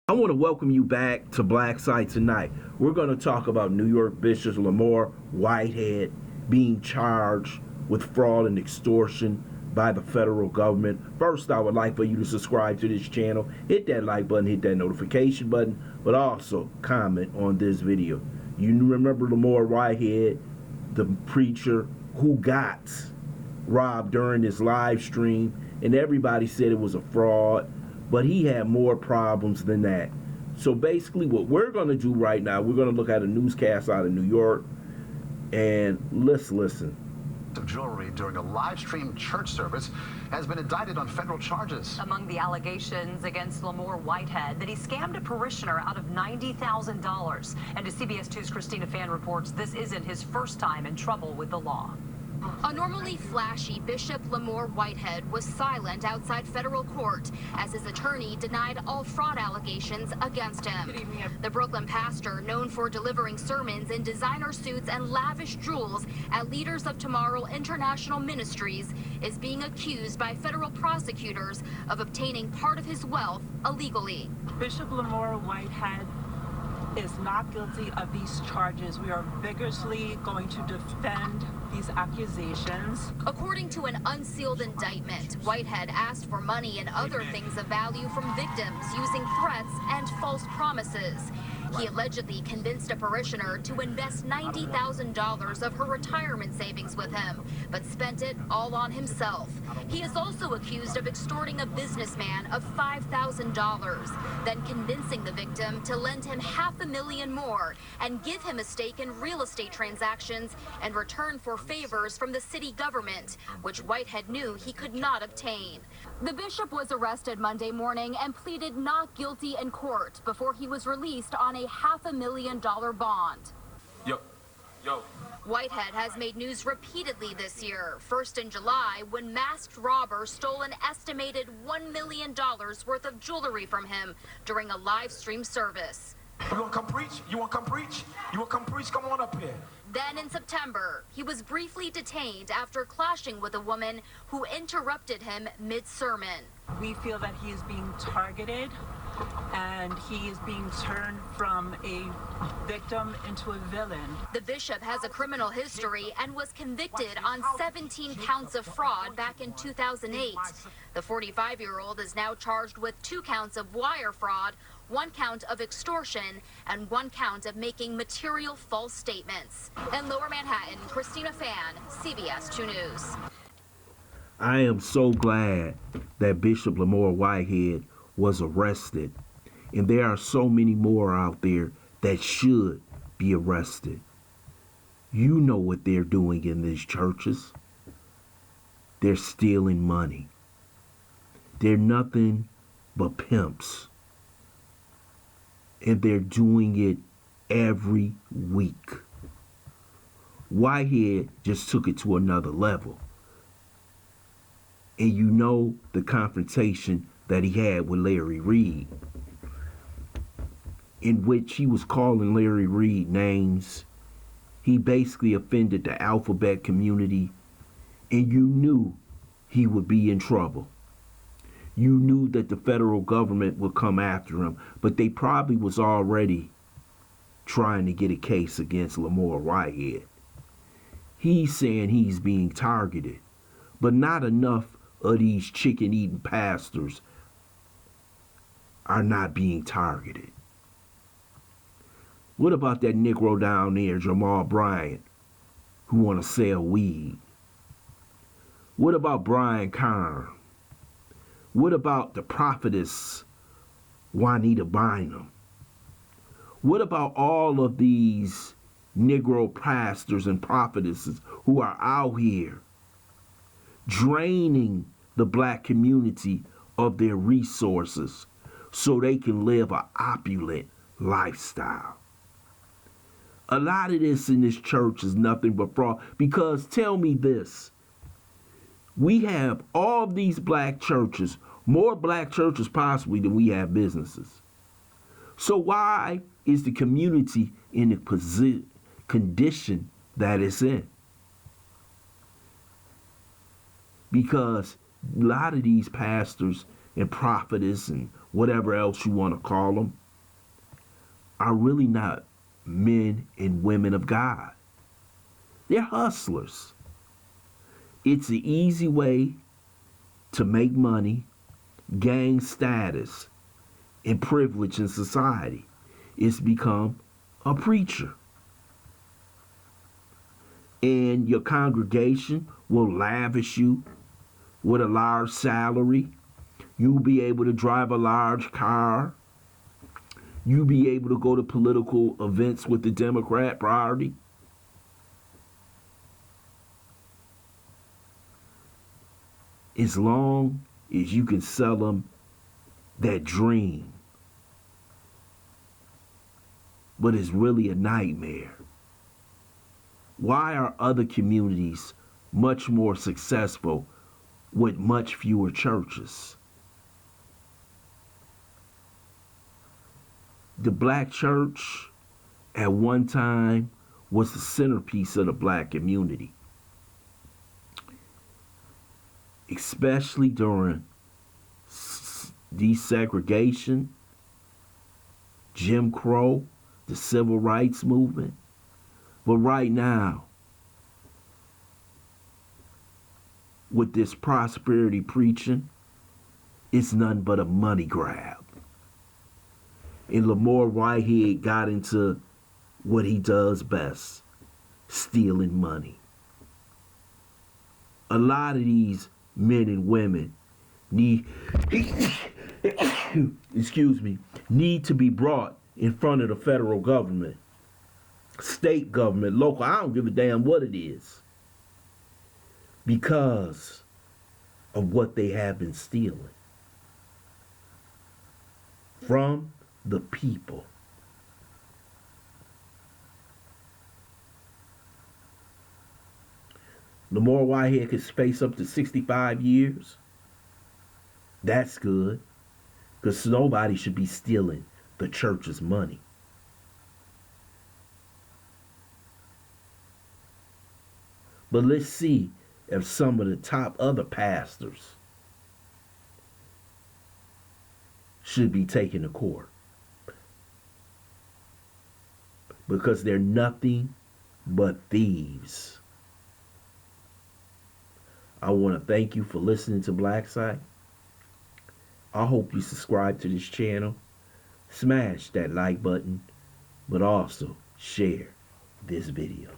I want to welcome you back to Black Site Tonight. We're going to talk about New York Bishop Lamor Whitehead being charged with fraud and extortion by the federal government. First, I would like for you to subscribe to this channel, hit that like button, hit that notification button, but also comment on this video. You remember Lamor Whitehead, the preacher who got robbed during this live stream, and everybody said it was a fraud, but he had more problems than that. So basically what we're going to do right now, we're going to look at a newscast out of New York, and let's listen. Of jewelry during a live stream church service has been indicted on federal charges. Among the allegations against Lamor Whitehead, that he scammed a parishioner out of $90,000. And as CBS 2's Christina Fan reports, this isn't his first time in trouble with the law. A normally flashy Bishop Lamor Whitehead was silent outside federal court as his attorney denied all fraud allegations against him. The Brooklyn pastor, known for delivering sermons in designer suits and lavish jewels at Leaders of Tomorrow International Ministries, is being accused by federal prosecutors of obtaining part of his wealth illegally. Bishop Lamor Whitehead is not guilty of these charges. We are vigorously going to defend these accusations. According to an unsealed indictment, Whitehead asked for money and other things of value from victims using threats and false promises. He allegedly convinced a parishioner to invest $90,000 of her retirement savings with him, but spent it all on himself. He is also accused of extorting a businessman of $5,000, then convincing the victim to lend him $500,000 more and give him a stake in real estate transactions in return for favors from the city government, which Whitehead knew he could not obtain. The bishop was arrested Monday morning and pleaded not guilty in court before he was released on a $500,000 bond. Yo. Whitehead has made news repeatedly this year. First in July, when masked robbers stole an estimated $1 million worth of jewelry from him during a live stream service. You want to come preach? You want to come preach? You want to come preach? Come on up here. Then in September, he was briefly detained after clashing with a woman who interrupted him mid-sermon. We feel that he is being targeted and he is being turned from a victim into a villain. The bishop has a criminal history and was convicted on 17 counts of fraud back in 2008. The 45-year-old is now charged with 2 counts of wire fraud, 1 count of extortion, and 1 count of making material false statements. In Lower Manhattan, Christina Fan, CBS 2 News. I am so glad that Bishop Lamor Whitehead was arrested, and there are so many more out there that should be arrested. You know what they're doing in these churches. They're stealing money. They're nothing but pimps, and they're doing it every week. Whitehead just took it to another level. And you know the confrontation that he had with Larry Reed, in which he was calling Larry Reed names. He basically offended the alphabet community, and you knew he would be in trouble. You knew that the federal government would come after him, but they probably was already trying to get a case against Lamor Whitehead. He's saying he's being targeted, but not enough of these chicken-eating pastors are not being targeted. What about that Negro down there, Jamal Bryant, who want to sell weed? What about Brian Karn? What about the prophetess Juanita Bynum? What about all of these Negro pastors and prophetesses who are out here draining the black community of their resources so they can live an opulent lifestyle? A lot of this in this church is nothing but fraud, because tell me this, we have all of these black churches, more black churches possibly than we have businesses. So why is the community in the condition that it's in? Because a lot of these pastors and prophetess and whatever else you want to call them, are really not men and women of God. They're hustlers. It's an easy way to make money, gain status, and privilege in society. It's become a preacher. And your congregation will lavish you with a large salary. You'll be able to drive a large car. You'll be able to go to political events with the Democrat Party. As long as you can sell them that dream. But it's really a nightmare. Why are other communities much more successful with much fewer churches? The black church at one time was the centerpiece of the black community, especially during desegregation, Jim Crow, the civil rights movement. But right now, with this prosperity preaching, it's nothing but a money grab. And Lamor Whitehead got into what he does best, stealing money. A lot of these men and women need need to be brought in front of the federal government, state government, local. I don't give a damn what it is, because of what they have been stealing from the people. Lamor Whitehead could face up to 65 years. That's good, because nobody should be stealing the church's money. But let's see if some of the top other pastors should be taken to court, because they're nothing but thieves. I want to thank you for listening to Black Site. I hope you subscribe to this channel, smash that like button, but also share this video.